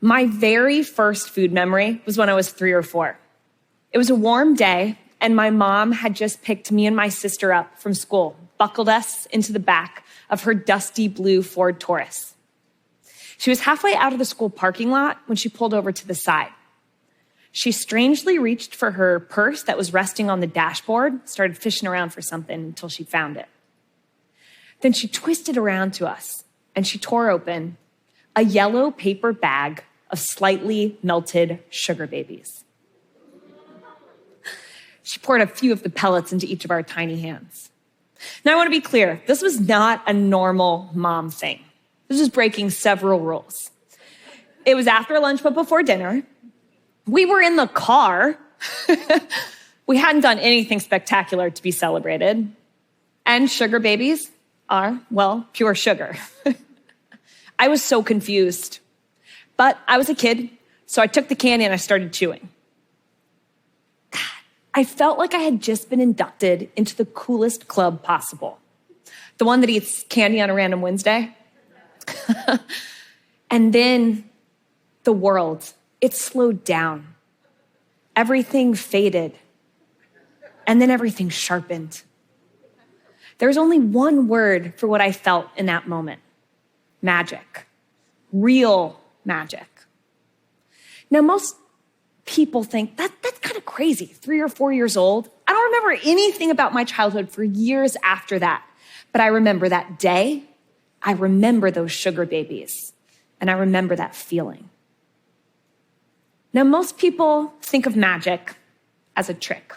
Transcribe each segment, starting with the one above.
My very first food memory was when I was 3 or 4. It was a warm day, and my mom had just picked me and my sister up from school, buckled us into the back of her dusty blue Ford Taurus. She was halfway out of the school parking lot when she pulled over to the side. She strangely reached for her purse that was resting on the dashboard, started fishing around for something until she found it. Then she twisted around to us, and she tore open a yellow paper bag of slightly melted sugar babies. She poured a few of the pellets into each of our tiny hands. Now, I want to be clear. This was not a normal mom thing. This was breaking several rules. It was after lunch, but before dinner. We were in the car. We hadn't done anything spectacular to be celebrated. And sugar babies are, well, pure sugar. I was so confused. But I was a kid, so I took the candy and I started chewing. I felt like I had just been inducted into the coolest club possible. The one that eats candy on a random Wednesday. And then the world, it slowed down. Everything faded. And then everything sharpened. There was only one word for what I felt in that moment. Magic. Real magic. Now, most people think that's kind of crazy. 3 or 4 years old. I don't remember anything about my childhood for years after that. But I remember that day. I remember those sugar babies. And I remember that feeling. Now, most people think of magic as a trick,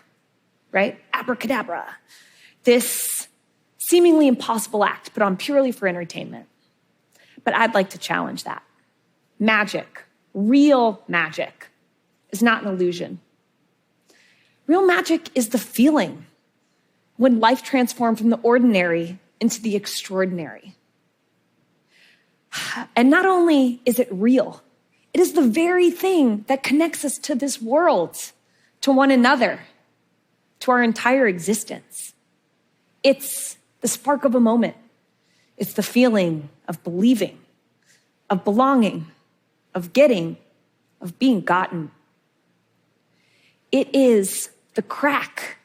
right? Abracadabra. This seemingly impossible act put on purely for entertainment. But I'd like to challenge that. Magic, real magic, is not an illusion. Real magic is the feeling when life transformed from the ordinary into the extraordinary. And not only is it real, it is the very thing that connects us to this world, to one another, to our entire existence. It's the spark of a moment. It's the feeling of believing, of belonging, of getting, of being gotten. It is the crack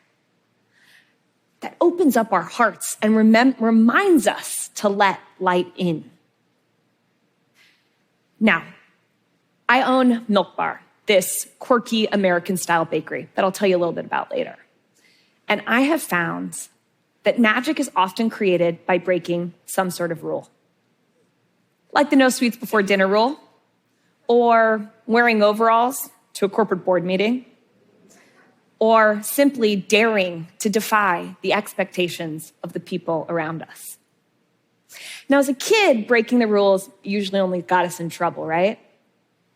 that opens up our hearts and reminds us to let light in. Now, I own Milk Bar, this quirky American-style bakery that I'll tell you a little bit about later. And I have found that magic is often created by breaking some sort of rule. Like the no sweets before dinner rule, or wearing overalls to a corporate board meeting, or simply daring to defy the expectations of the people around us. Now, as a kid, breaking the rules usually only got us in trouble, right?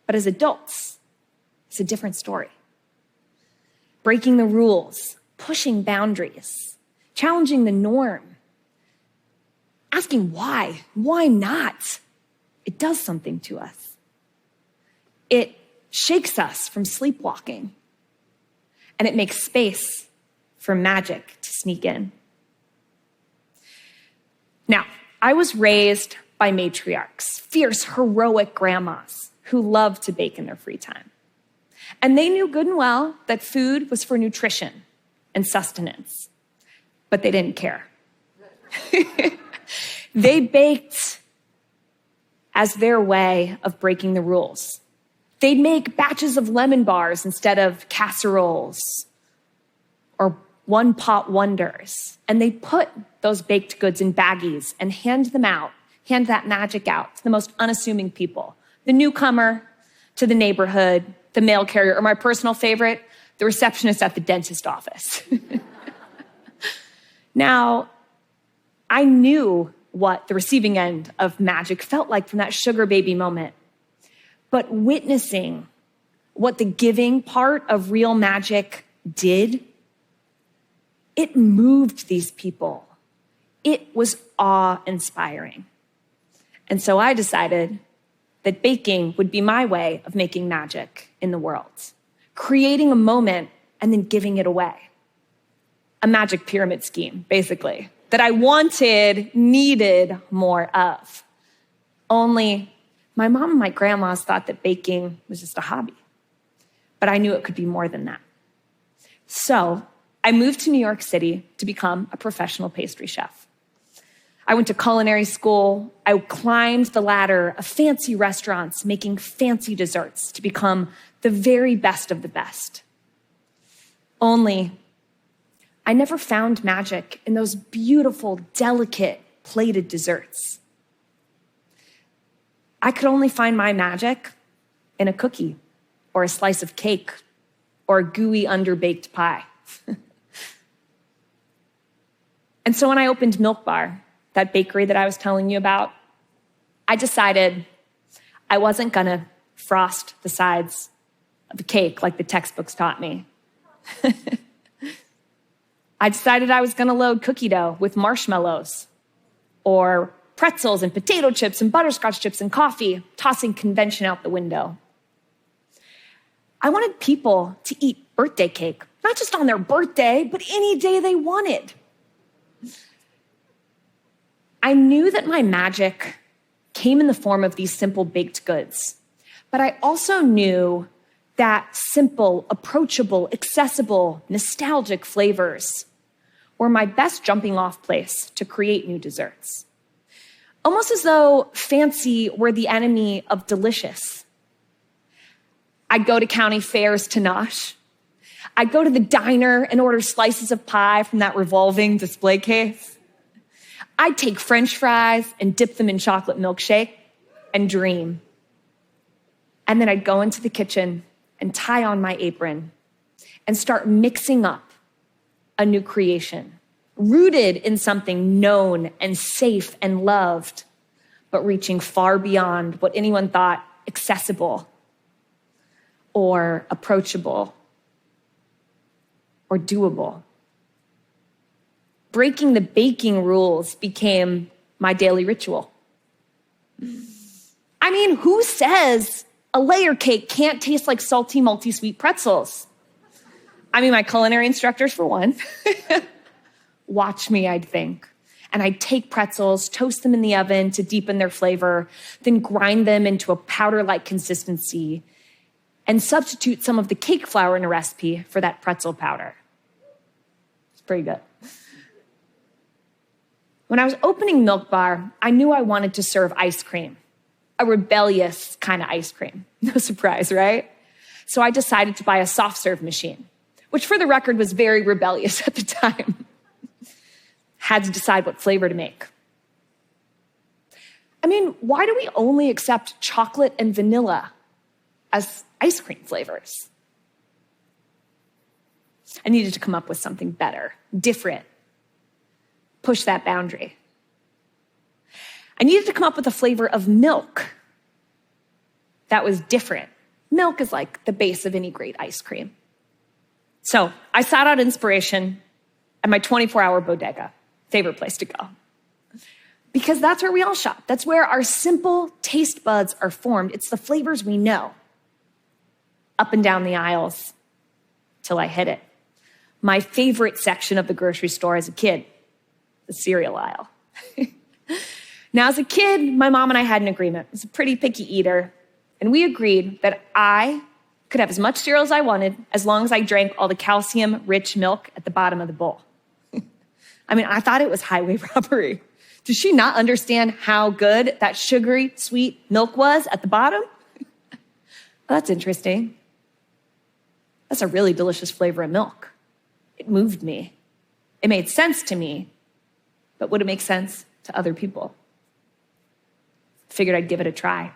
But as adults, it's a different story. Breaking the rules, pushing boundaries, challenging the norm, asking why not? It does something to us. It shakes us from sleepwalking, and it makes space for magic to sneak in. Now, I was raised by matriarchs, fierce, heroic grandmas who loved to bake in their free time. And they knew good and well that food was for nutrition and sustenance, but they didn't care. They baked as their way of breaking the rules. They'd make batches of lemon bars instead of casseroles or one-pot wonders. And they'd put those baked goods in baggies and hand that magic out to the most unassuming people. The newcomer to the neighborhood, the mail carrier, or my personal favorite, the receptionist at the dentist office. Now, I knew what the receiving end of magic felt like from that sugar baby moment. But witnessing what the giving part of real magic did, it moved these people. It was awe-inspiring. And so I decided that baking would be my way of making magic in the world, creating a moment and then giving it away. A magic pyramid scheme, basically, that I needed more of. Only My mom and my grandmas thought that baking was just a hobby, but I knew it could be more than that. So I moved to New York City to become a professional pastry chef. I went to culinary school. I climbed the ladder of fancy restaurants, making fancy desserts to become the very best of the best. Only, I never found magic in those beautiful, delicate, plated desserts. I could only find my magic in a cookie or a slice of cake or a gooey, underbaked pie. And so when I opened Milk Bar, that bakery that I was telling you about, I decided I wasn't gonna frost the sides of the cake like the textbooks taught me. I decided I was gonna load cookie dough with marshmallows or pretzels and potato chips and butterscotch chips and coffee, tossing convention out the window. I wanted people to eat birthday cake, not just on their birthday, but any day they wanted. I knew that my magic came in the form of these simple baked goods, but I also knew that simple, approachable, accessible, nostalgic flavors were my best jumping off place to create new desserts. Almost as though fancy were the enemy of delicious. I'd go to county fairs to nosh. I'd go to the diner and order slices of pie from that revolving display case. I'd take French fries and dip them in chocolate milkshake and dream. And then I'd go into the kitchen and tie on my apron and start mixing up a new creation, rooted in something known and safe and loved, but reaching far beyond what anyone thought accessible or approachable or doable. Breaking the baking rules became my daily ritual. I mean, who says a layer cake can't taste like salty, multi-sweet pretzels? I mean, my culinary instructors, for one. Watch me, I'd think. And I'd take pretzels, toast them in the oven to deepen their flavor, then grind them into a powder-like consistency, and substitute some of the cake flour in a recipe for that pretzel powder. It's pretty good. When I was opening Milk Bar, I knew I wanted to serve ice cream, a rebellious kind of ice cream. No surprise, right? So I decided to buy a soft serve machine, which for the record was very rebellious at the time. Had to decide what flavor to make. I mean, why do we only accept chocolate and vanilla as ice cream flavors? I needed to come up with something better, different. Push that boundary. I needed to come up with a flavor of milk that was different. Milk is like the base of any great ice cream. So I sought out inspiration at my 24-hour bodega, favorite place to go. Because that's where we all shop. That's where our simple taste buds are formed. It's the flavors we know. Up and down the aisles till I hit it. My favorite section of the grocery store as a kid, the cereal aisle. Now, as a kid, my mom and I had an agreement. I was a pretty picky eater, and we agreed that I could have as much cereal as I wanted as long as I drank all the calcium-rich milk at the bottom of the bowl. I mean, I thought it was highway robbery. Did she not understand how good that sugary, sweet milk was at the bottom? Well, that's interesting. That's a really delicious flavor of milk. It moved me. It made sense to me. But would it make sense to other people? Figured I'd give it a try.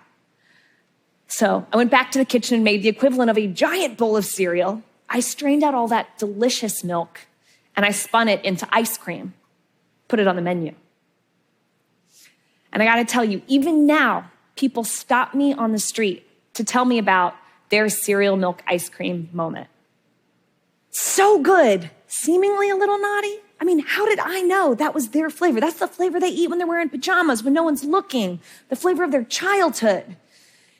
So I went back to the kitchen and made the equivalent of a giant bowl of cereal. I strained out all that delicious milk and I spun it into ice cream, put it on the menu. And I gotta tell you, even now, people stop me on the street to tell me about their cereal milk ice cream moment. So good, seemingly a little naughty. I mean, how did I know that was their flavor? That's the flavor they eat when they're wearing pajamas, when no one's looking, the flavor of their childhood.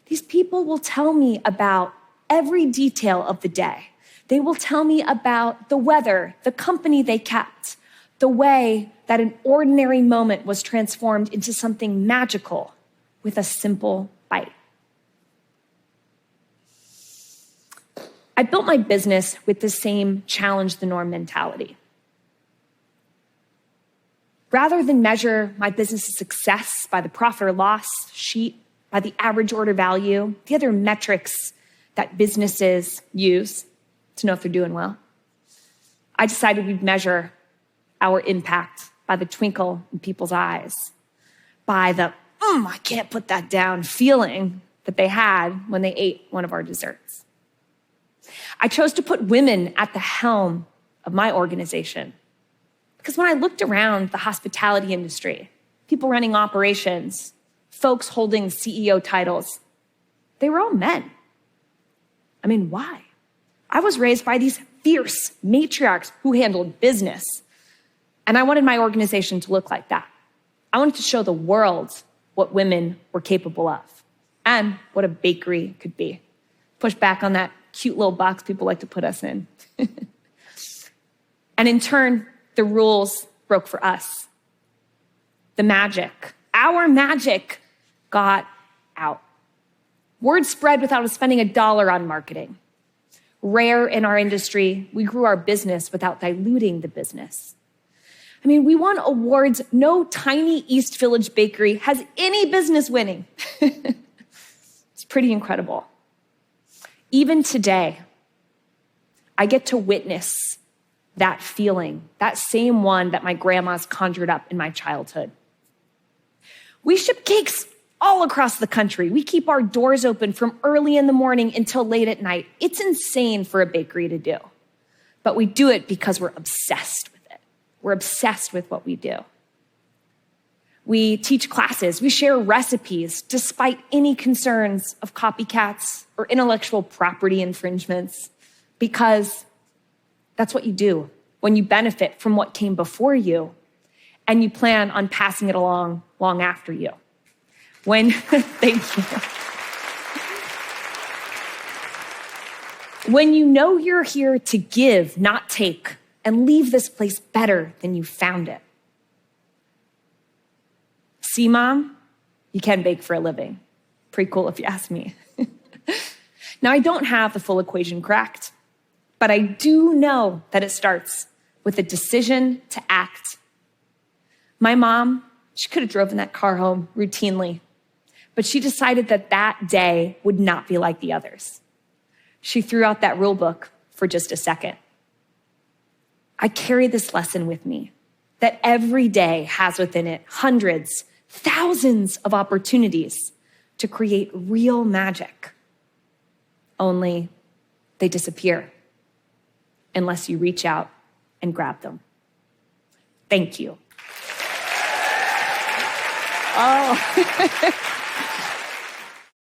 These people will tell me about every detail of the day. They will tell me about the weather, the company they kept, the way that an ordinary moment was transformed into something magical with a simple bite. I built my business with the same challenge the norm mentality. Rather than measure my business's success by the profit or loss sheet, by the average order value, the other metrics that businesses use to know if they're doing well, I decided we'd measure our impact by the twinkle in people's eyes, by the, I can't put that down feeling that they had when they ate one of our desserts. I chose to put women at the helm of my organization because when I looked around the hospitality industry, people running operations, folks holding CEO titles, they were all men. I mean, why? I was raised by these fierce matriarchs who handled business, and I wanted my organization to look like that. I wanted to show the world what women were capable of and what a bakery could be. Push back on that cute little box people like to put us in. And in turn, the rules broke for us. The magic, our magic, got out. Word spread without us spending $1 on marketing. Rare in our industry, we grew our business without diluting the business. I mean, we won awards no tiny East Village bakery has any business winning. It's pretty incredible. Even today, I get to witness that feeling, that same one that my grandma's conjured up in my childhood. We ship cakes all across the country. We keep our doors open from early in the morning until late at night. It's insane for a bakery to do, but we do it because we're obsessed with it. We're obsessed with what we do. We teach classes, we share recipes despite any concerns of copycats or intellectual property infringements, because that's what you do when you benefit from what came before you and you plan on passing it along long after you. Thank you. When you know you're here to give, not take, and leave this place better than you found it. See, Mom, you can bake for a living. Pretty cool if you ask me. Now, I don't have the full equation cracked, but I do know that it starts with a decision to act. My mom, she could have driven that car home routinely, but she decided that that day would not be like the others. She threw out that rule book for just a second. I carry this lesson with me, that every day has within it hundreds, thousands of opportunities to create real magic. Only they disappear unless you reach out and grab them. Thank you. Oh.